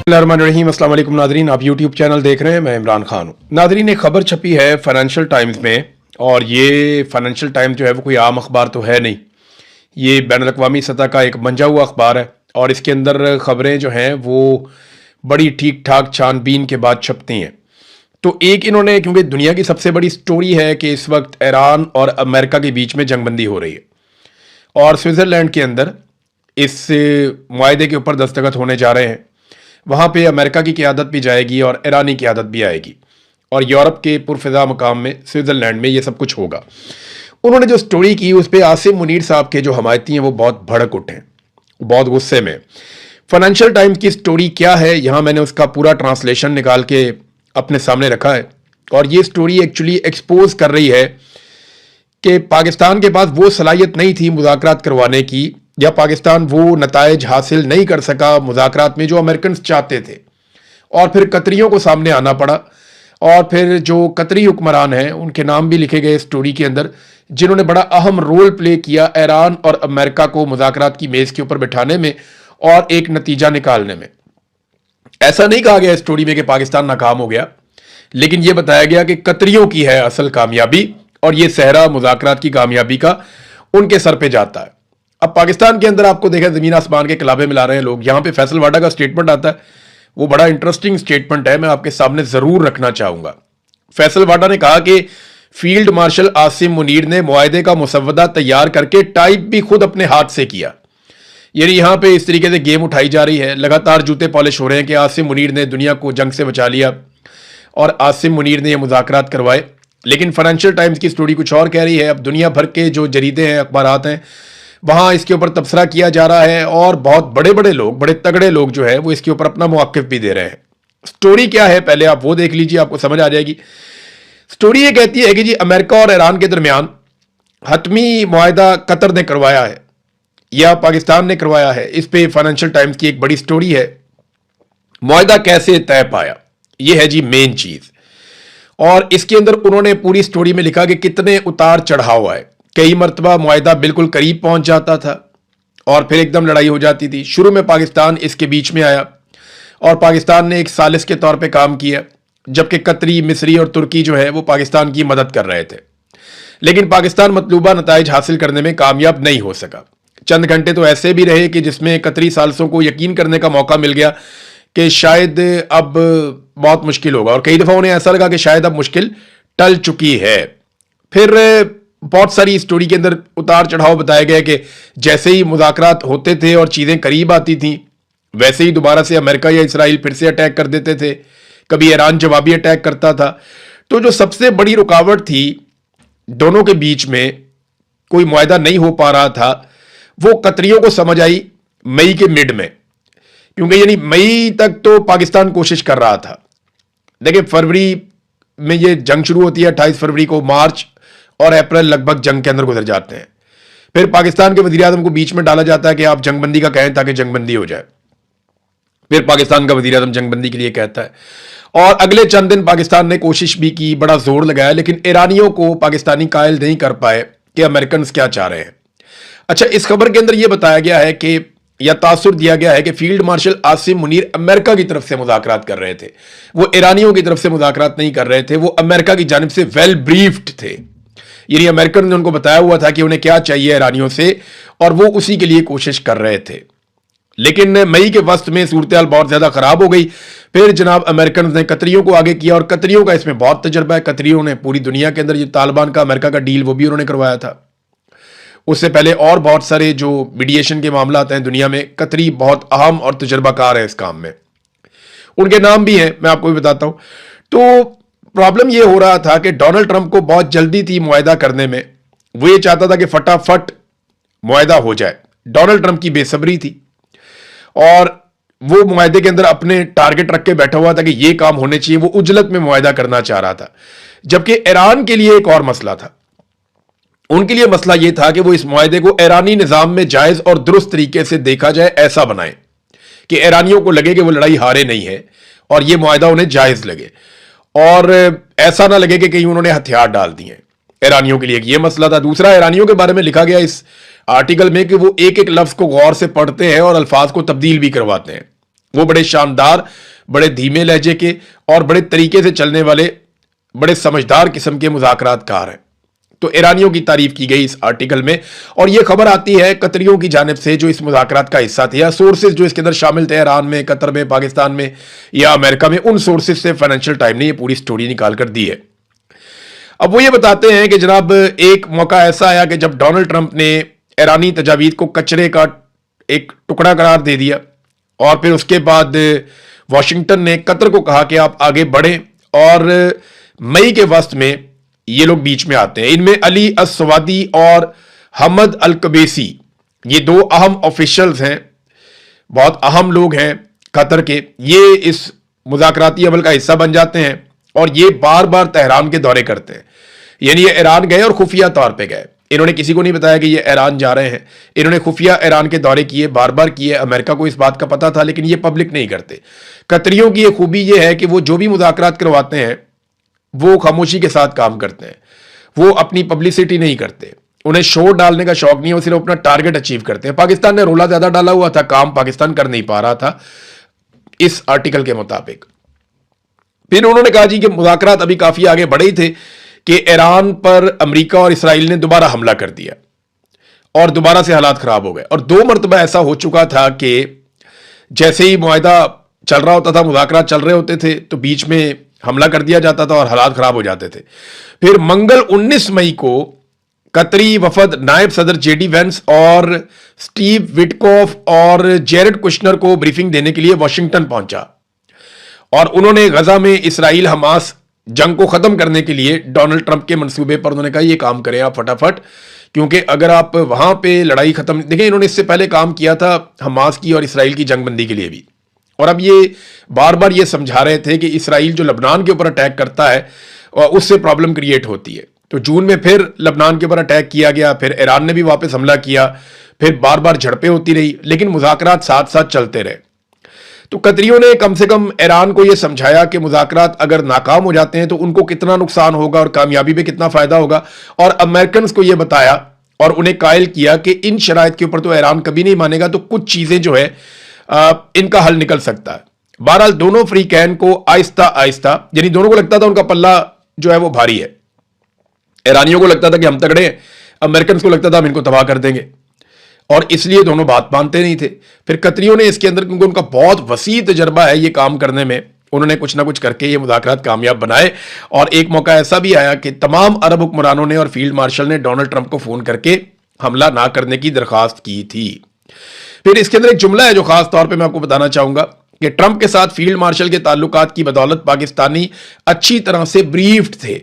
बिस्मिल्लाहिर्रहमानिर्रहीम। अस्सलाम वालेकुम नाज़रीन, आप यूट्यूब चैनल देख रहे हैं, मैं इमरान खान हूँ। नाज़रीन, एक खबर छपी है फाइनेंशियल टाइम्स में, और ये फाइनेंशियल टाइम्स जो है वो कोई आम अखबार तो है नहीं, ये बैनुल-अक़वामी सतह का एक मंजा हुआ अखबार है। और इसके अंदर खबरें जो हैं वो बड़ी ठीक ठाक छानबीन के बाद छपती हैं। तो एक इन्होंने, क्योंकि दुनिया की सबसे बड़ी स्टोरी है कि इस वक्त ईरान और अमेरिका के बीच में जंगबंदी हो रही है, और स्विट्ज़रलैंड के अंदर इस मुआहदे के ऊपर दस्तखत होने जा रहे हैं। वहाँ पे अमेरिका की क़यादत भी जाएगी और ईरानी क़यादत भी आएगी, और यूरोप के पुरफ़िज़ा मकाम में स्विट्ज़रलैंड में ये सब कुछ होगा। उन्होंने जो स्टोरी की उस पर आसिम मुनीर साहब के जो हमायती हैं वो बहुत भड़क उठे, बहुत गुस्से में। फाइनेंशियल टाइम्स की स्टोरी क्या है, यहाँ मैंने उसका पूरा ट्रांसलेशन निकाल के अपने सामने रखा है। और ये स्टोरी एक्चुअली एक्सपोज कर रही है कि पाकिस्तान के पास वो सलाहियत नहीं थी मुज़ाकरात करवाने की, या पाकिस्तान वो नताइज हासिल नहीं कर सका मुज़ाकरात में जो अमेरिकन चाहते थे, और फिर कतरियों को सामने आना पड़ा। और फिर जो कतरी हुक्मरान हैं उनके नाम भी लिखे गए स्टोरी के अंदर, जिन्होंने बड़ा अहम रोल प्ले किया ईरान और अमेरिका को मुज़ाकरात की मेज़ के ऊपर बिठाने में और एक नतीजा निकालने में। ऐसा नहीं कहा गया स्टोरी में कि पाकिस्तान नाकाम हो गया, लेकिन यह बताया गया कि कतरियों की है असल कामयाबी, और यह सहरा मुज़ाकरात की कामयाबी का उनके सर पे जाता है। अब पाकिस्तान के अंदर आपको देखा ज़मीन आसमान के कलाबे मिला रहे हैं लोग। यहाँ पे फैसल वाडा का स्टेटमेंट आता है, वो बड़ा इंटरेस्टिंग स्टेटमेंट है, मैं आपके सामने ज़रूर रखना चाहूँगा। फैसल वाडा ने कहा कि फील्ड मार्शल आसिम मुनीर ने मुआहदे का मुसव्वदा तैयार करके टाइप भी खुद अपने हाथ से किया। यानी यहाँ पे इस तरीके से गेम उठाई जा रही है, लगातार जूते पॉलिश हो रहे हैं कि आसिम मुनीर ने दुनिया को जंग से बचा लिया और आसिम मुनीर ने ये मुज़ाकरात करवाए। लेकिन फाइनेंशियल टाइम्स की स्टोरी कुछ और कह रही है। अब दुनिया भर के जो जरीदे हैं, अखबारात हैं, वहाँ इसके ऊपर तबसरा किया जा रहा है, और बहुत बड़े बड़े लोग, बड़े तगड़े लोग जो है वो इसके ऊपर अपना मौक़िफ़ भी दे रहे हैं। स्टोरी क्या है पहले आप वो देख लीजिए, आपको समझ आ जाएगी। स्टोरी ये कहती है कि जी अमेरिका और ईरान के दरमियान हतमी मुआहदा कतर ने करवाया है या पाकिस्तान ने करवाया है। इस पे फाइनेंशियल टाइम्स की एक बड़ी स्टोरी है। मुआहदा कैसे तय पाया, ये है जी मेन चीज़। और इसके अंदर उन्होंने पूरी स्टोरी में लिखा कि कितने उतार चढ़ाव आए। कई मरतबा मुआहदा बिल्कुल करीब पहुंच जाता था और फिर एकदम लड़ाई हो जाती थी। शुरू में पाकिस्तान इसके बीच में आया और पाकिस्तान ने एक सालिस के तौर पे काम किया, जबकि कतरी, मिस्री और तुर्की जो है वो पाकिस्तान की मदद कर रहे थे। लेकिन पाकिस्तान मतलूबा नताइज हासिल करने में कामयाब नहीं हो सका। चंद घंटे तो ऐसे भी रहे कि जिसमें कतरी सालिसों को यकीन करने का मौका मिल गया कि शायद अब बहुत मुश्किल होगा, और कई दफ़ा उन्हें ऐसा लगा कि शायद अब मुश्किल टल चुकी है। फिर बहुत सारी स्टोरी के अंदर उतार चढ़ाव बताया गया कि जैसे ही मुज़ाकरात होते थे और चीज़ें करीब आती थीं, वैसे ही दोबारा से अमेरिका या इसराइल फिर से अटैक कर देते थे। कभी ईरान जवाबी अटैक करता था। तो जो सबसे बड़ी रुकावट थी दोनों के बीच में, कोई मुआहदा नहीं हो पा रहा था, वो कतरियों को समझ आई मई के मिड में, क्योंकि यानी मई तक तो पाकिस्तान कोशिश कर रहा था। देखिए, फरवरी में ये जंग शुरू होती है, 28 फरवरी को। मार्च और अप्रैल लगभग जंग के अंदर गुजर जाते हैं। फिर पाकिस्तान के वज़ीर-ए-आज़म को बीच में डाला जाता है कि आप जंगबंदी का कहें ताकि जंगबंदी हो जाए। फिर पाकिस्तान का वज़ीर-ए-आज़म जंगबंदी के लिए कहता है, और अगले चंद दिन पाकिस्तान ने कोशिश भी की, बड़ा जोर लगाया, लेकिन ईरानियों को पाकिस्तानी कायल नहीं कर पाए कि अमेरिकन क्या चाह रहे हैं। अच्छा, इस खबर के अंदर यह बताया गया है कि, या तासुर दिया गया है कि field marshal Asim Munir America की तरफ से मुज़ाकरात कर रहे थे। वो ईरानियों की तरफ से मुज़ाकरात नहीं कर रहे थे, वो अमेरिका की जानिब से वेल ब्रीफ्ड थे। यानी अमेरिकन ने उनको बताया हुआ था कि उन्हें क्या चाहिए ईरानियों से, और वो उसी के लिए कोशिश कर रहे थे। लेकिन मई के वस्त में सूरत-ए-हाल बहुत ज़्यादा ख़राब हो गई। फिर जनाब अमेरिकन ने कतरियों को आगे किया, और कतरियों का इसमें बहुत तजर्बा है। कतरियों ने पूरी दुनिया के अंदर ये तालिबान का अमेरिका का डील वो भी उन्होंने करवाया था। उससे पहले और बहुत सारे जो मीडिएशन के मामला आते हैं दुनिया में, कतरी बहुत अहम और तजर्बाकार है इस काम में। उनके नाम भी हैं, मैं आपको भी बताता हूं। तो प्रॉब्लम यह हो रहा था कि डोनाल्ड ट्रंप को बहुत जल्दी थी मुआहदा करने में। वो ये चाहता था कि फटाफट मुआहदा हो जाए। डोनाल्ड ट्रंप की बेसब्री थी, और वो मुआहदे के अंदर अपने टारगेट रख के बैठा हुआ था कि ये काम होने चाहिए। वो उजलत में मुआहदा करना चाह रहा था। जबकि ईरान के लिए एक और मसला था। उनके लिए मसला यह था कि वो इस मुआहदे को ईरानी निज़ाम में जायज़ और दुरुस्त तरीके से देखा जाए, ऐसा बनाए कि ईरानियों को लगे कि वो लड़ाई हारे नहीं है, और ये मुआहदा उन्हें जायज़ लगे, और ऐसा ना लगे कि कहीं उन्होंने हथियार डाल दिए। ईरानियों के लिए एक ये मसला था। दूसरा, ईरानियों के बारे में लिखा गया इस आर्टिकल में कि वो एक एक लफ्ज़ को गौर से पढ़ते हैं और अल्फाज को तब्दील भी करवाते हैं, वो बड़े शानदार, बड़े धीमे लहजे के और बड़े तरीके से चलने वाले, बड़े समझदार किस्म के मुज़ाकरातकार हैं। तो ईरानियों की तारीफ की गई इस आर्टिकल में, और यह खबर आती है कतरियों की जानिब से जो इस मुज़ाकरात का हिस्सा थे, या सोर्सेज जो इसके अंदर शामिल थे ईरान में, कतर में, पाकिस्तान में या अमेरिका में, उन सोर्सेज से फाइनेंशियल टाइम ने यह पूरी स्टोरी निकाल कर दी है। अब वो ये बताते हैं कि जनाब एक मौका ऐसा आया कि जब डोनाल्ड ट्रंप ने ईरानी तजावीज़ को कचरे का एक टुकड़ा करार दे दिया, और फिर उसके बाद वाशिंगटन ने कतर को कहा कि आप आगे बढ़ें, और मई के वस्त में ये लोग बीच में आते हैं। इनमें अली अस्सवादी और हमद अल कबेसी, ये दो अहम ऑफिशियल्स हैं, बहुत अहम लोग हैं कतर के। ये इस मुज़ाकराती अमल का हिस्सा बन जाते हैं और ये बार बार तेहरान के दौरे करते हैं। यानी ये ईरान गए और खुफिया तौर पे गए, इन्होंने किसी को नहीं बताया कि ये ईरान जा रहे हैं। इन्होंने खुफिया ईरान के दौरे किए, बार बार किए। अमेरिका को इस बात का पता था, लेकिन ये पब्लिक नहीं करते। कतरियों की ये खूबी ये है कि वो जो भी मुज़ाकरात करवाते हैं वो खामोशी के साथ काम करते हैं, वो अपनी पब्लिसिटी नहीं करते, उन्हें शोर डालने का शौक नहीं है, वो सिर्फ अपना टारगेट अचीव करते हैं। पाकिस्तान ने रोला ज्यादा डाला हुआ था, काम पाकिस्तान कर नहीं पा रहा था इस आर्टिकल के मुताबिक। फिर उन्होंने कहा जी कि मुज़ाकरात अभी काफी आगे बढ़े ही थे कि ईरान पर अमेरिका और इसराइल ने दोबारा हमला कर दिया और दोबारा से हालात खराब हो गए। और 2 मरतबा ऐसा हो चुका था कि जैसे ही मुआहदा चल रहा होता था, मुज़ाकरात चल रहे होते थे, तो बीच में हमला कर दिया जाता था और हालात खराब हो जाते थे। फिर मंगल 19 मई को कतरी वफद नायब सदर जेडी वेंस और स्टीव विटकॉफ और जेरेड कुशनर को ब्रीफिंग देने के लिए वाशिंगटन पहुंचा, और उन्होंने गजा में इसराइल हमास जंग को खत्म करने के लिए डोनाल्ड ट्रंप के मंसूबे पर उन्होंने कहा ये काम करें आप फटाफट, क्योंकि अगर आप वहां पे लड़ाई खत्म, देखिए इन्होंने इससे पहले काम किया था हमास की और इसराइल की जंगबंदी के लिए भी, और अब ये बार बार ये समझा रहे थे कि इसराइल जो लबनान के ऊपर अटैक करता है उससे प्रॉब्लम क्रिएट होती है। तो जून में फिर लबनान के ऊपर अटैक किया गया, फिर ईरान ने भी वापस हमला किया, फिर बार बार झड़पें होती रही, लेकिन मुज़ाकरात साथ साथ चलते रहे। तो कतरियों ने कम से कम ईरान को यह समझाया कि मुज़ाकरात अगर नाकाम हो जाते हैं तो उनको कितना नुकसान होगा और कामयाबी पे कितना फायदा होगा, और अमेरिकन को यह बताया और उन्हें कायल किया कि इन शराइत के ऊपर तो ईरान कभी नहीं मानेगा, तो कुछ चीजें जो है इनका हल निकल सकता है। बहरहाल दोनों फ्रीकैन को आहिस्ता आहिस्ता, यानी दोनों को लगता था उनका पल्ला जो है वो भारी है। ईरानियों को लगता था कि हम तगड़े हैं, अमेरिकन को लगता था हम इनको तबाह कर देंगे, और इसलिए दोनों बात मानते नहीं थे। फिर कतरियों ने इसके अंदर, क्योंकि उनका बहुत वसी तजर्बा है ये काम करने में, उन्होंने कुछ ना कुछ करके ये मुज़ाकरात कामयाब बनाए। और एक मौका ऐसा भी आया कि तमाम अरब हुक्मरानों ने और फील्ड मार्शल ने डोनाल्ड ट्रंप को फोन करके हमला ना करने की दरखास्त की थी। फिर इसके अंदर एक जुमला है जो खास तौर पे मैं आपको बताना चाहूंगा कि ट्रंप के साथ फील्ड मार्शल के ताल्लुकात की बदौलत पाकिस्तानी अच्छी तरह से ब्रीफ्ड थे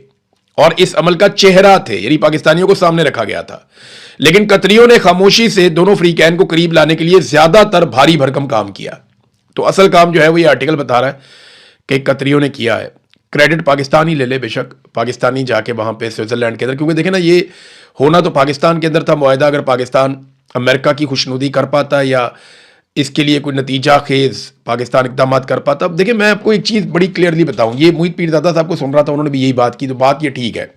और इस अमल का चेहरा थे, यानी पाकिस्तानियों को सामने रखा गया था। लेकिन कतरियों ने खामोशी से दोनों फ्रीकैन को करीब लाने के लिए ज्यादातर भारी भरकम काम किया। तो असल काम जो है वो ये आर्टिकल बता रहा है कि कतरियों ने किया है। क्रेडिट पाकिस्तान ही ले ले, बेशक पाकिस्तानी जाके वहां पे स्विट्जरलैंड के अंदर, क्योंकि देखे ना ये होना तो पाकिस्तान के अंदर था मुआहदा, अगर पाकिस्तान अमेरिका की खुशनुदी कर पाता या इसके लिए कोई नतीजा खेज पाकिस्तान इकदाम कर पाता। अब देखिए मैं आपको एक चीज़ बड़ी क्लियरली बताऊं, ये मोहित पीरजादा साहब को सुन रहा था, उन्होंने भी यही बात की, तो बात ये ठीक है।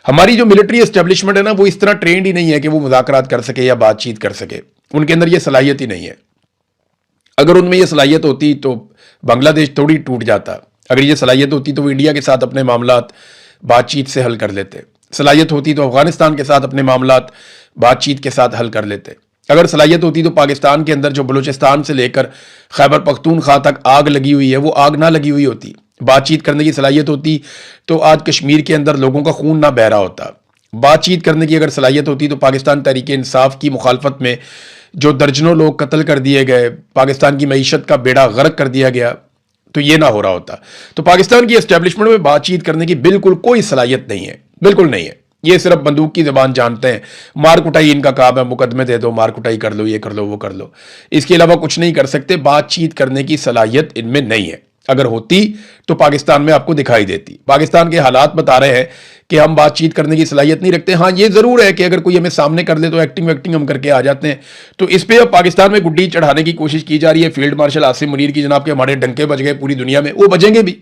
हमारी जो मिलिट्री एस्टेब्लिशमेंट है ना, वो इस तरह ट्रेंड ही नहीं है कि वो मुज़ाकरात कर सके या बातचीत कर सके, उनके अंदर ये सलाहियत ही नहीं है। अगर उनमें यह सलाहियत होती तो बांग्लादेश थोड़ी टूट जाता, अगर ये सलाहियत होती तो वो इंडिया के साथ अपने मामलात बातचीत से हल कर लेते, सलाहियत होती तो अफगानिस्तान के साथ अपने मामलात बातचीत के साथ हल कर लेते, अगर सलाहियत होती तो पाकिस्तान के अंदर जो बलूचिस्तान से लेकर खैबर पख्तूनख्वा तक आग लगी हुई है वो आग ना लगी हुई होती, बातचीत करने की सलाहियत होती तो आज कश्मीर के अंदर लोगों का खून ना बह रहा होता। बातचीत करने की अगर सलाहियत होती तो पाकिस्तान तहरीक इंसाफ की मुखालफत में जो दर्जनों लोग कत्ल कर दिए गए, पाकिस्तान की मईशत का बेड़ा गर्क कर दिया गया, तो ये ना हो रहा होता। तो पाकिस्तान की एस्टेब्लिशमेंट में बातचीत करने की बिल्कुल कोई सलाहियत नहीं है, बिल्कुल नहीं है। ये सिर्फ बंदूक की जबान जानते हैं, मार कुटाई इनका काम है, मुकदमे दे दो, मार कुटाई कर लो, ये कर लो, वो कर लो, इसके अलावा कुछ नहीं कर सकते। बातचीत करने की सलाहियत इनमें नहीं है, अगर होती तो पाकिस्तान में आपको दिखाई देती। पाकिस्तान के हालात बता रहे हैं कि हम बातचीत करने की सलाहियत नहीं रखते। हाँ ये जरूर है कि अगर कोई हमें सामने कर ले तो एक्टिंग वैक्टिंग हम करके आ जाते हैं। तो इस पे अब पाकिस्तान में गुड्डी चढ़ाने की कोशिश की जा रही है फील्ड मार्शल आसिम मुनीर की, जनाब के हमारे डंके बज गए पूरी दुनिया में, वो बजेंगे भी,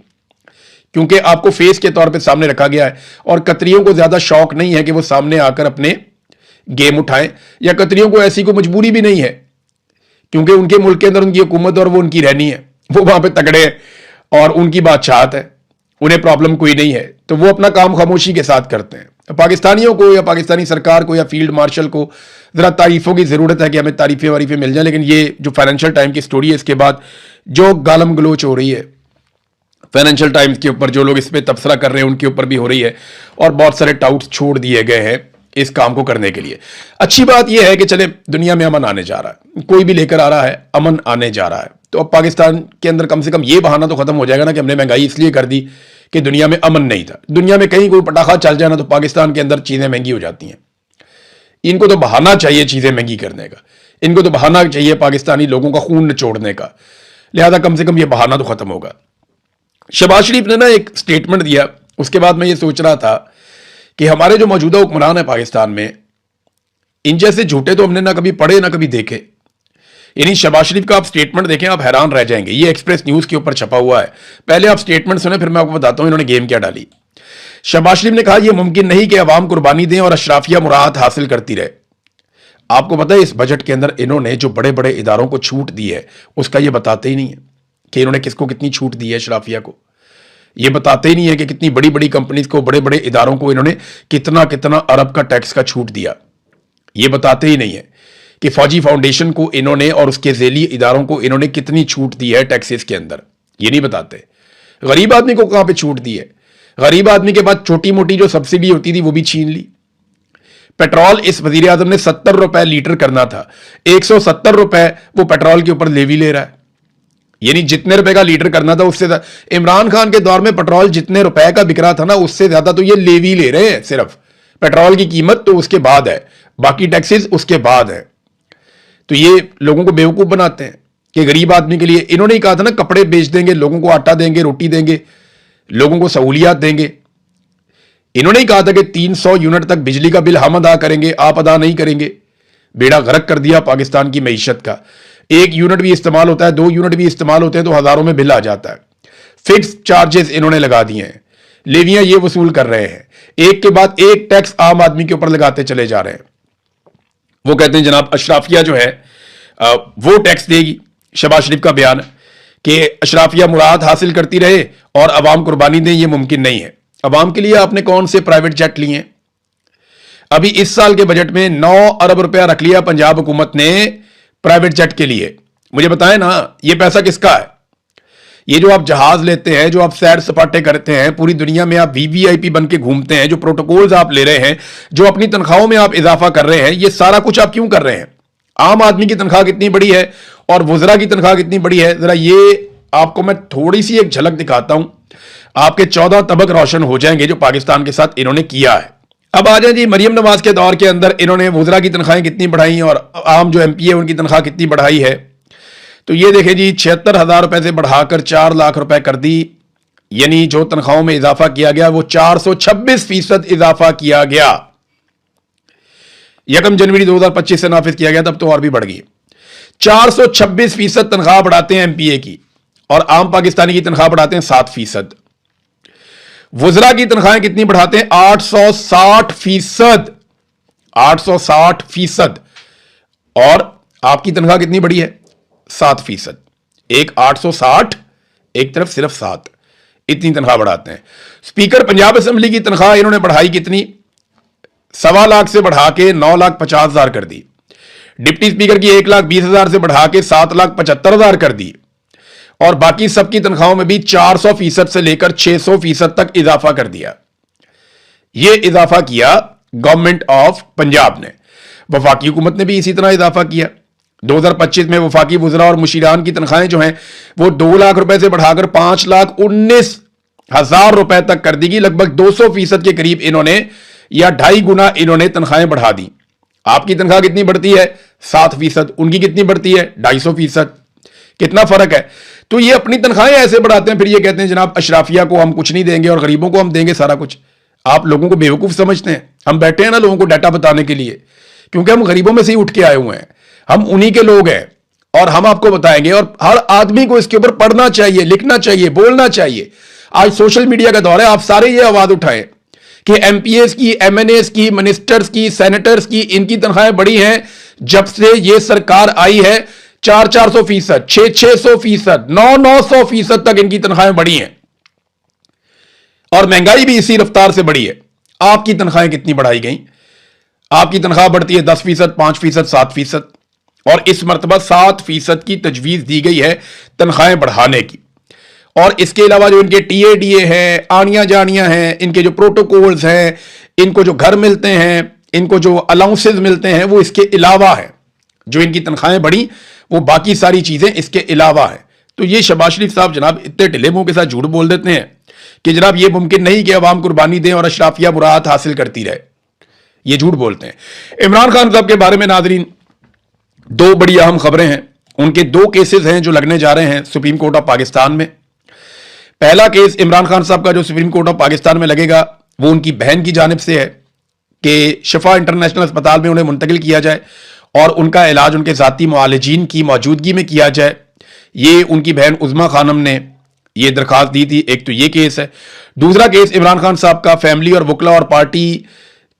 क्योंकि आपको फेस के तौर पे सामने रखा गया है। और कतरियों को ज्यादा शौक नहीं है कि वो सामने आकर अपने गेम उठाएं, या कतरियों को ऐसी कोई मजबूरी भी नहीं है क्योंकि उनके मुल्क के अंदर उनकी हुकूमत और वो उनकी रहनी है, वो वहां पे तगड़े हैं और उनकी बादशाहत है, उन्हें प्रॉब्लम कोई नहीं है, तो वो अपना काम खामोशी के साथ करते हैं। पाकिस्तानियों को या पाकिस्तानी सरकार को या फील्ड मार्शल को ज़रा तारीफ़ों की ज़रूरत है कि हमें तारीफ़ें वारीफ़ें मिल जाए, लेकिन ये जो फाइनेंशियल टाइम की स्टोरी है इसके बाद जो गालम गलोच हो रही है फाइनेंशियल टाइम्स के ऊपर, जो लोग इस पर तबसरा कर रहे हैं उनके ऊपर भी हो रही है और बहुत सारे टाउट्स छोड़ दिए गए हैं इस काम को करने के लिए। अच्छी बात यह है कि चले दुनिया में अमन आने जा रहा है, कोई भी लेकर आ रहा है, अमन आने जा रहा है, तो अब पाकिस्तान के अंदर कम से कम ये बहाना तो खत्म हो जाएगा ना कि हमने महंगाई इसलिए कर दी कि दुनिया में अमन नहीं था। दुनिया में कहीं कोई पटाखा चल जाए ना तो पाकिस्तान के अंदर चीजें महंगी हो जाती हैं। इनको तो बहाना चाहिए चीजें महंगी करने का, इनको तो बहाना चाहिए पाकिस्तानी लोगों का खून निचोड़ने का, लिहाजा कम से कम ये बहाना तो खत्म होगा। शहबाज शरीफ ने ना एक स्टेटमेंट दिया, उसके बाद मैं ये सोच रहा था कि हमारे जो मौजूदा हुक्मरान है पाकिस्तान में, इन जैसे झूठे तो हमने ना कभी पढ़े ना कभी देखे। यानी शहबाज शरीफ का आप स्टेटमेंट देखें आप हैरान रह जाएंगे। ये एक्सप्रेस न्यूज के ऊपर छपा हुआ है, पहले आप स्टेटमेंट सुने फिर मैं आपको बताता हूं इन्होंने गेम क्या डाली। शहबाज शरीफ ने कहा यह मुमकिन नहीं कि अवाम कुर्बानी दें और अशराफिया मुराद हासिल करती रहे। आपको पता है इस बजट के अंदर इन्होंने जो बड़े बड़े इदारों को छूट दी है उसका ये बताते ही नहीं है कि इन्होंने किसको कितनी छूट दी है। अशराफिया को ये बताते ही नहीं है कि कितनी बड़ी बड़ी कंपनीज को, बड़े बड़े इदारों को इन्होंने कितना कितना अरब का टैक्स का छूट दिया। ये बताते ही नहीं है कि फौजी फाउंडेशन को इन्होंने और उसके झेली इदारों को इन्होंने कितनी छूट दी है टैक्सेस के अंदर, ये नहीं बताते। गरीब आदमी को कहां पे छूट दी है? गरीब आदमी के पास छोटी मोटी जो सब्सिडी होती थी वो भी छीन ली। पेट्रोल इस वजीर आजम ने 70 रुपए लीटर करना था, 170 रुपए वो पेट्रोल के ऊपर लेवी ले रहा है। यानी जितने रुपए का लीटर करना था उससे इमरान खान के दौर में पेट्रोल जितने रुपए का बिक रहा था ना उससे ज्यादा तो ये लेवी ले रहे हैं। सिर्फ पेट्रोल की कीमत तो उसके बाद है, बाकी टैक्सेस उसके बाद है। तो ये लोगों को बेवकूफ बनाते हैं कि गरीब आदमी के लिए इन्होंने ही कहा था ना कपड़े बेच देंगे, लोगों को आटा देंगे, रोटी देंगे, लोगों को सहूलियात देंगे। इन्होंने ही कहा था कि 300 यूनिट तक बिजली का बिल हम अदा करेंगे, आप अदा नहीं करेंगे। बेड़ा गर्क कर दिया पाकिस्तान की मईशत का। 1 यूनिट भी इस्तेमाल होता है, 2 यूनिट भी इस्तेमाल होते हैं तो हजारों में बिल आ जाता है। फिक्स चार्जेस इन्होंने लगा दिए हैं, लेवियां ये वसूल कर रहे हैं, एक के बाद एक टैक्स आम आदमी के ऊपर लगाते चले जा रहे हैं। वो कहते हैं जनाब अशराफिया जो है वो टैक्स देगी। शहबाज शरीफ का बयान कि अशराफिया मुराद हासिल करती रहे और अवाम कुर्बानी दें, ये मुमकिन नहीं है। अवाम के लिए आपने कौन से प्राइवेट जेट लिए हैं? अभी इस साल के बजट में 9 अरब रुपया रख लिया पंजाब हुकूमत ने प्राइवेट जेट के लिए। मुझे बताएं ना ये पैसा किसका है? ये जो आप जहाज लेते हैं, जो आप सैर सपाटे करते हैं, पूरी दुनिया में आप वीवीआईपी बन के घूमते हैं, जो प्रोटोकॉल्स आप ले रहे हैं, जो अपनी तनख्वाहों में आप इजाफा कर रहे हैं, ये सारा कुछ आप क्यों कर रहे हैं? आम आदमी की तनख्वाह कितनी बड़ी है और वुजरा की तनख्वाह कितनी बड़ी है, जरा ये आपको मैं थोड़ी सी एक झलक दिखाता हूं, आपके 14 तबक रोशन हो जाएंगे जो पाकिस्तान के साथ इन्होंने किया है। अब आ जाए जी मरियम नवाज के दौर के अंदर इन्होंने वुजरा की तनख्वाहें कितनी बढ़ाई और आम जो एमपी है उनकी तनख्वाह कितनी बढ़ाई है। तो ये देखें जी 76,000 रुपए से बढ़ाकर 4 लाख रुपए कर दी। यानी जो तनख्वाहों में इजाफा किया गया वो 426% इजाफा किया गया। 1 जनवरी 2025 से नाफिज किया गया, तब तो और भी बढ़ गई। 426% तनख्वाह बढ़ाते हैं एमपीए की और आम पाकिस्तानी की तनख्वाह बढ़ाते हैं 7%। वुजरा की तनख्वाहें कितनी बढ़ाते हैं? 860%। 860%। और आपकी तनख्वाह कितनी बढ़ी है? 7%। एक 860, एक तरफ सिर्फ 7, इतनी तनख्वाह बढ़ाते हैं। स्पीकर पंजाब असेंबली की तनख्वाह इन्होंने बढ़ाई कितनी? 1.25 लाख से बढ़ा के 9,50,000 कर दी। डिप्टी स्पीकर की 1,20,000 से बढ़ा के 7,75,000 कर दी। और बाकी सबकी तनख्वाहों में भी 400% से लेकर 600% तक इजाफा कर दिया। यह इजाफा किया गवर्नमेंट ऑफ पंजाब ने। वफाकी हुकूमत ने भी इसी तरह इजाफा किया। 2025 में वफाकी वुजरा और मुशीरान की तनख्वाहें जो हैं वो 2 लाख रुपए से बढ़ाकर 5,19,000 रुपए तक कर दी गई। लगभग 200% के करीब इन्होंने या 2.5 गुना इन्होंने तनख्वाहें बढ़ा दी। आपकी तनख्वाह कितनी बढ़ती है? 7%। उनकी कितनी बढ़ती है? 250%। कितना फर्क है? तो ये अपनी तनख्वाहें ऐसे बढ़ाते हैं, फिर ये कहते हैं जनाब अशराफिया को हम कुछ नहीं देंगे और गरीबों को हम देंगे सारा कुछ। आप लोगों को बेवकूफ समझते हैं। हम बैठे हैं ना लोगों को डाटा बताने के लिए, क्योंकि हम गरीबों में से ही उठ के आए हुए हैं, हम उन्हीं के लोग हैं और हम आपको बताएंगे। और हर आदमी को इसके ऊपर पढ़ना चाहिए, लिखना चाहिए, बोलना चाहिए। आज सोशल मीडिया का दौर है, आप सारे ये आवाज उठाएं कि एमपीएस की, एमएनएस की, मिनिस्टर्स की, सेनेटर्स की, इनकी तनख्वाहें बढ़ी हैं जब से ये सरकार आई है। 400-400%, 600-600%, 900-900% तक इनकी तनख्वाहें बढ़ी हैं। और महंगाई भी इसी रफ्तार से बढ़ी है। आपकी तनख्वाहें कितनी बढ़ाई गई? आपकी तनख्वाह बढ़ती है 10%, 5%, 7%, और इस मरतबा 7% की तजवीज दी गई है तनख्वाहें बढ़ाने की। और इसके अलावा जो इनके टीएडीए हैं, आनियां जानियां हैं, इनके जो प्रोटोकॉल्स हैं, इनको जो घर मिलते हैं, इनको जो अलाउंसेस मिलते हैं, वो इसके अलावा है। जो इनकी तनख्वाहें बढ़ी वो बाकी सारी चीजें इसके अलावा है। तो ये शहबाज शरीफ साहब जनाब इतने ढिले मुंह के साथ झूठ बोल देते हैं कि जनाब ये मुमकिन नहीं कि अवाम कुर्बानी दें और अशराफिया मुराद हासिल करती रहे। ये झूठ बोलते हैं। इमरान खान साहब के बारे में नाजरीन दो बड़ी अहम खबरें हैं। उनके दो केसेस हैं जो लगने जा रहे हैं सुप्रीम कोर्ट ऑफ पाकिस्तान में। पहला केस इमरान खान साहब का जो सुप्रीम कोर्ट ऑफ पाकिस्तान में लगेगा वो उनकी बहन की जानिब से है कि शिफा इंटरनेशनल अस्पताल में उन्हें मुंतकिल किया जाए और उनका इलाज उनके जाती मुआलिजीन की मौजूदगी में किया जाए। ये उनकी बहन उज़मा खानम ने ये दरखास्त दी थी। एक तो ये केस है। दूसरा केस इमरान खान साहब का फैमिली और वकला और पार्टी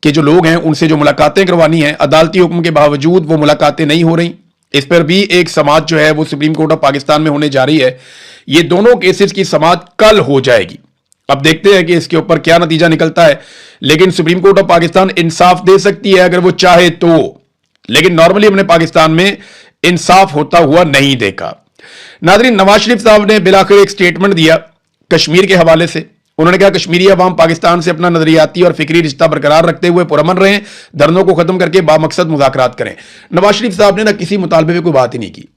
के जो लोग हैं उनसे जो मुलाकातें करवानी है, अदालती हुक्म के बावजूद वो मुलाकातें नहीं हो रही। इस पर भी एक समाअत जो है वो सुप्रीम कोर्ट ऑफ पाकिस्तान में होने जा रही है। ये दोनों केसेस की समाअत कल हो जाएगी। अब देखते हैं कि इसके ऊपर क्या नतीजा निकलता है। लेकिन सुप्रीम कोर्ट ऑफ पाकिस्तान इंसाफ दे सकती है अगर वो चाहे तो, लेकिन नॉर्मली हमने पाकिस्तान में इंसाफ होता हुआ नहीं देखा। नाज़रीन, नवाज शरीफ साहब ने बिलाखिर एक स्टेटमेंट दिया कश्मीर के हवाले से। उन्होंने कहा कश्मीरी अवाम पाकिस्तान से अपना नजरियाती और फिक्री रिश्ता बरकरार रखते हुए पुरअमन रहें, धरनों को खत्म करके बामकसद मुज़ाकरात करें। नवाज शरीफ साहब ने ना किसी मुतालबे पे कोई बात ही नहीं की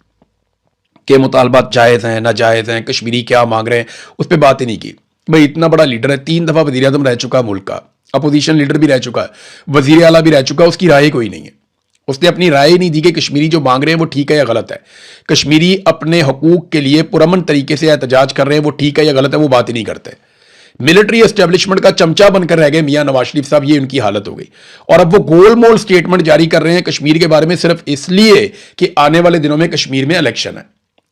कि मुतालबात जायज़ हैं नाजायज़ हैं, कश्मीरी क्या मांग रहे हैं, उस पर बात ही नहीं की। भाई इतना बड़ा लीडर है, 3 दफ़ा वज़ीर आज़म रह चुका मुल्क का, अपोजिशन लीडर भी रह चुका है, वज़ीर आला भी रह चुका है, उसकी राय कोई नहीं है। उसने अपनी राय नहीं दी कि कश्मीरी जो मांग रहे हैं वो ठीक है या गलत है। कश्मीरी अपने हकूक के लिए पुरअमन तरीके से एहतजाज कर रहे हैं, वो ठीक है या गलत है वो बात ही नहीं करते। मिलिट्री एस्टेब्लिशमेंट का चमचा बनकर रह गए मियां नवाज शरीफ साहब। ये उनकी हालत हो गई। और अब वो गोलमोल स्टेटमेंट जारी कर रहे हैं कश्मीर के बारे में सिर्फ इसलिए कि आने वाले दिनों में कश्मीर में इलेक्शन है।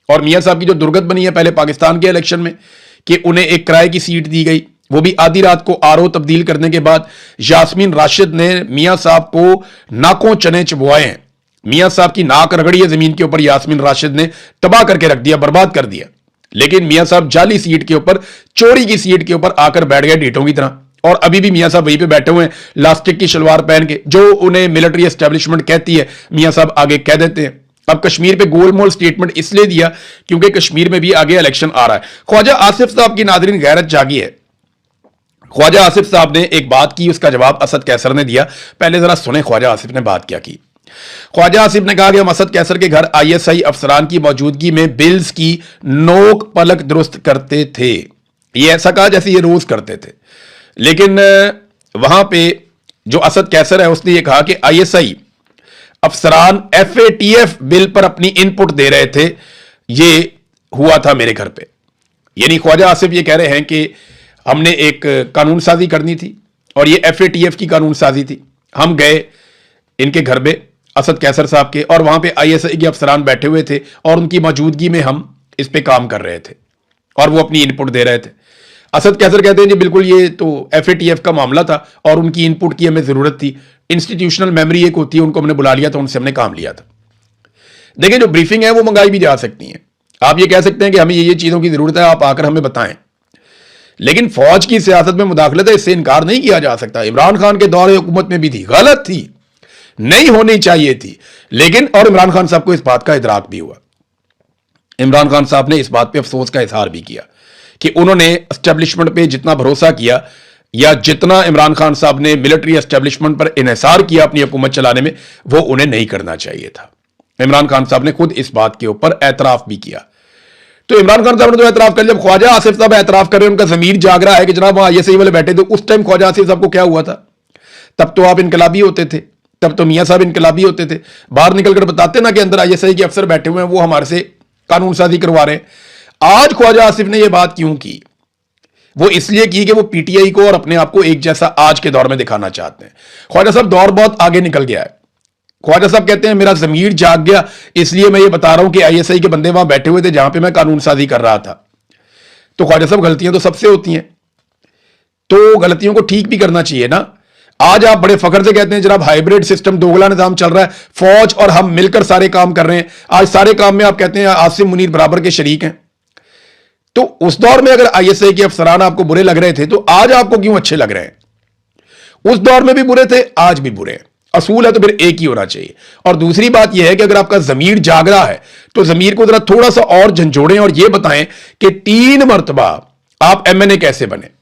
और मियां साहब की जो दुर्गत बनी है पहले पाकिस्तान के इलेक्शन में कि उन्हें एक किराए की सीट दी गई, वो भी आधी रात को आरओ तब्दील करने के बाद यास्मीन राशिद ने मियां साहब को नाकों चने चबवाए हैं। मियां साहब की नाक रगड़ी है जमीन के ऊपर, यास्मीन राशिद ने तबाह करके रख दिया, बर्बाद कर दिया। लेकिन मियां साहब जाली सीट के ऊपर, चोरी की सीट के ऊपर आकर बैठ गए ढीठों की तरह। और अभी भी मियां साहब वहीं पे बैठे हुए हैं लास्टिक की शलवार पहन के। जो उन्हें मिलिट्री एस्टेब्लिशमेंट कहती है मियां साहब आगे कह देते हैं। अब कश्मीर पे गोलमोल स्टेटमेंट इसलिए दिया क्योंकि कश्मीर में भी आगे इलेक्शन आ रहा है। ख्वाजा आसिफ साहब की नाज़रीन गैरत जागी है। ख्वाजा आसिफ साहब ने एक बात की, उसका जवाब असद कैसर ने दिया। पहले जरा सुने ख्वाजा आसिफ ने बात क्या की। ख्वाजा आसिफ ने कहा कि हम असद कैसर के घर आईएसआई अफसरान की मौजूदगी में बिल्स की नोक पलक दुरुस्त करते थे। ये ऐसा कहा जैसे ये रोज करते थे। लेकिन वहां पे जो असद कैसर है उसने ये कहा कि आईएसआई अफसरान एफएटीएफ बिल पर अपनी इनपुट दे रहे थे। ये हुआ था मेरे घर पे। यानी ख्वाजा आसिफ ये कह रहे हैं कि हमने एक कानून साजी करनी थी और ये एफएटीएफ की कानून साजी थी। हम गए इनके घर पे असद कैसर साहब के, और वहां पे आईएसआई के अफसरान बैठे हुए थे और उनकी मौजूदगी में हम इस पे काम कर रहे थे और वो अपनी इनपुट दे रहे थे। असद कैसर कहते हैं जी बिल्कुल ये तो एफएटीएफ का मामला था और उनकी इनपुट की हमें जरूरत थी। इंस्टीट्यूशनल मेमोरी एक होती है, उनको हमने बुला लिया था, उनसे हमने काम लिया था। देखिए जो ब्रीफिंग है वो मंगाई भी जा सकती है। आप ये कह सकते हैं कि हमें ये चीजों की जरूरत है, आप आकर हमें बताएं। लेकिन फौज की सियासत में मुदाखलत है, इससे इनकार नहीं किया जा सकता। इमरान खान के दौरे हुकूमत में भी थी, गलत थी, नहीं होनी चाहिए थी। लेकिन और इमरान खान साहब को इस बात का इदराक भी हुआ। इमरान खान साहब ने इस बात पे अफसोस का इजहार भी किया कि उन्होंने एस्टेब्लिशमेंट पे जितना भरोसा किया या जितना इमरान खान साहब ने मिलिट्री एस्टेब्लिशमेंट पर इन्हिसार किया अपनी हुकूमत चलाने में, वो उन्हें नहीं करना चाहिए था। इमरान खान साहब ने खुद इस बात के ऊपर एतराफ भी किया। तो इमरान खान साहब ने तो एतराफ कर लिया। जब ख्वाजा आसिफ साहब एतराफ कर रहे हैं, उनका जमीर जाग रहा है कि जनाब वहां आईएसआई वाले बैठे थे, उस टाइम ख्वाजा आसिफ साहब को क्या हुआ था? तब तो आप इनकलाबी होते थे, तब तो मियां साहब इनकलाबी होते थे। बाहर निकलकर बताते ना कि अंदर आईएसआई के अफसर बैठे हुए हैं, वो हमारे से कानून साजी करवा रहे हैं। आज ख्वाजा आसिफ ने यह बात क्यों की? वो इसलिए की कि वो पीटीआई को और अपने आप को एक जैसा आज के दौर में दिखाना चाहते हैं। ख्वाजा साहब दौर बहुत आगे निकल गया है। ख्वाजा साहब कहते हैं मेरा जमीर जाग गया, इसलिए मैं ये बता रहा हूं कि आईएसआई के बंदे वहां बैठे हुए थे जहां पे मैं कानून साजी कर रहा था। तो ख्वाजा साहब गलतियां तो सबसे होती हैं, तो गलतियों को ठीक भी करना चाहिए ना। आज आप बड़े फख्र से कहते हैं जनाब हाइब्रिड सिस्टम, दोगला निजाम चल रहा है, फौज और हम मिलकर सारे काम कर रहे हैं। आज सारे काम में आप कहते हैं आसिम मुनीर बराबर के शरीक हैं। तो उस दौर में अगर आईएसआई के अफसरान आपको बुरे लग रहे थे तो आज आपको क्यों अच्छे लग रहे हैं? उस दौर में भी बुरे थे, आज भी बुरे हैं। असूल है तो फिर एक ही होना चाहिए। और दूसरी बात यह है कि अगर आपका जमीर जाग रहा है तो जमीर को जरा थोड़ा सा और झंझोड़ें और यह बताएं कि 3 मरतबा आप एमएनए कैसे बने।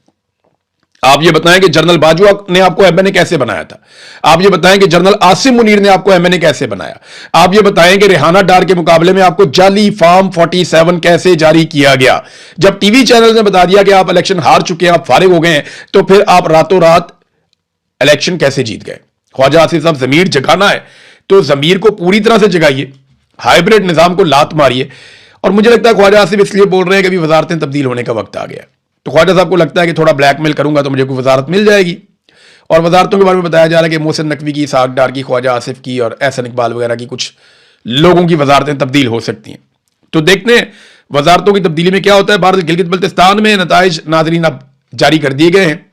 आप ये बताएं कि जनरल बाजवा ने आपको एमएनए कैसे बनाया था। आप ये बताएं कि जनरल आसिम मुनीर ने आपको एमएनए कैसे बनाया। आप ये बताएं कि रेहाना डार के मुकाबले में आपको जाली फॉर्म 47 कैसे जारी किया गया। जब टीवी चैनल ने बता दिया कि आप इलेक्शन हार चुके हैं, आप फारिग हो गए हैं, तो फिर आप रातों रात इलेक्शन कैसे जीत गए? ख्वाजा आसिफ साहब, जमीर जगाना है तो जमीर को पूरी तरह से जगाइए, हाइब्रिड निजाम को लात मारिए। और मुझे लगता है ख्वाजा आसिफ इसलिए बोल रहे हैं कि अभी वजारतें तब्दील होने का वक्त आ गया। तो ख्वाजा साहब को लगता है कि थोड़ा ब्लैकमेल करूंगा तो मुझे कोई वजारत मिल जाएगी। और वजारतों के बारे में बताया जा रहा है कि मोहसिन नकवी की, इसहाक डार की, ख्वाजा आसिफ की और एहसन इकबाल वगैरह की कुछ लोगों की वजारतें तब्दील हो सकती हैं। तो देखते हैं वजारतों की तब्दीली में क्या होता है। भारत गिलगित बल्तिस्तान में नताइज नाजरीन अब जारी कर दिए गए हैं।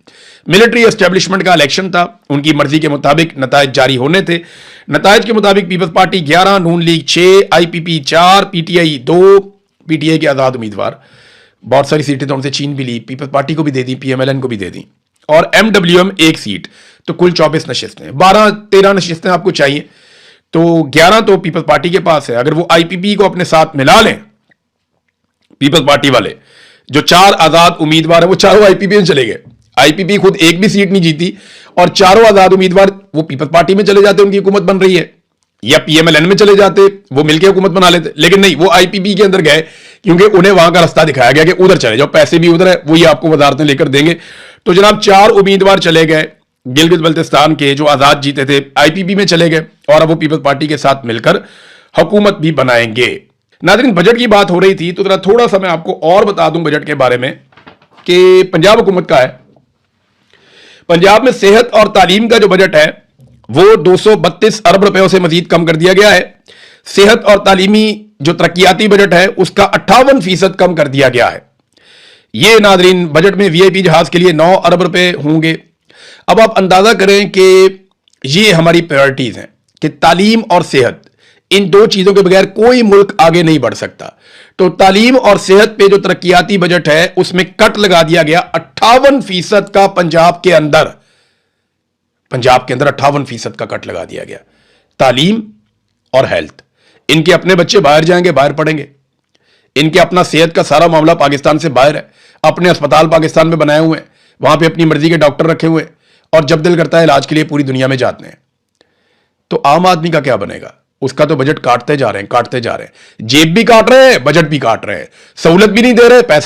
मिलिट्री एस्टेब्लिशमेंट का इलेक्शन था, उनकी मर्जी के मुताबिक नताइज जारी होने थे। नताइज के मुताबिक पीपल्स पार्टी 11, नून लीग 6, आईपीपी 4, पीटीआई 2, पीटीआई के आजाद उम्मीदवार, बहुत सारी सीटें तो उनसे छीन भी ली, पीपल्स पार्टी को भी दे दी, पीएमएलएन को भी दे दी, और एमडब्ल्यूएम 1 सीट। तो कुल 24 नशिस्तें, 12-13 नशिस्तें आपको चाहिए, तो 11 तो पीपल्स पार्टी के पास है। अगर वो आईपीपी को अपने साथ मिला लें, पीपल्स पार्टी वाले जो 4 आजाद उम्मीदवार है वो चारों आईपीपी में चले गए। आईपीपी खुद एक भी सीट नहीं जीती और चारों आजाद उम्मीदवार वो पीपल्स पार्टी में चले जाते, उनकी हुकूमत बन रही है, या पीएमएलएन में चले जाते, वो मिलकर हुकूमत बना लेते। लेकिन नहीं, वो आईपीपी के अंदर गए क्योंकि उन्हें वहां का रास्ता दिखाया गया कि उधर चले जाओ, पैसे भी उधर है, वही आपको वजारतें लेकर देंगे। तो जनाब 4 उम्मीदवार चले गए गिलगित बल्तिस्तान के, जो आजाद जीते थे, आईपीपी में चले गए और अब वो पीपल्स पार्टी के साथ मिलकर हुकूमत भी बनाएंगे। नाज़रीन, बजट की बात हो रही थी तो जरा थोड़ा सा मैं आपको और बता दूं बजट के बारे में कि पंजाब हुकूमत का है। पंजाब में सेहत और तालीम का जो बजट है वो 232 अरब रुपयों से मजीद कम कर दिया गया है। सेहत और तालीमी जो तरक्याती बजट है उसका 58% कम कर दिया गया है। ये नाजरीन बजट में वीआईपी जहाज के लिए 9 अरब रुपए होंगे। अब आप अंदाजा करें कि ये हमारी प्रायोरिटीज हैं कि तालीम और सेहत, इन 2 चीजों के बगैर कोई मुल्क आगे नहीं बढ़ सकता। तो तालीम और सेहत पे जो तरक्याती बजट है उसमें कट लगा दिया गया 58% का। पंजाब के अंदर 58% का कट लगा दिया गया। तालीम और हेल्थ, इनके अपने बच्चे बाहर जाएंगे, बाहर पढ़ेंगे, इनके अपना सेहत का सारा मामला पाकिस्तान से बाहर है, अपने अस्पताल पाकिस्तान में बनाए हुए हैं, वहां पे अपनी मर्जी के डॉक्टर रखे हुए हैं और जब दिल करता है इलाज के लिए पूरी दुनिया में जाते हैं। तो आम आदमी का क्या बनेगा? उसका तो बजट काटते जा रहे हैं, काटते जा रहे हैं, जेब भी काट रहे हैं, बजट भी काट रहे हैं, सहूलत भी नहीं दे रहे, पैसा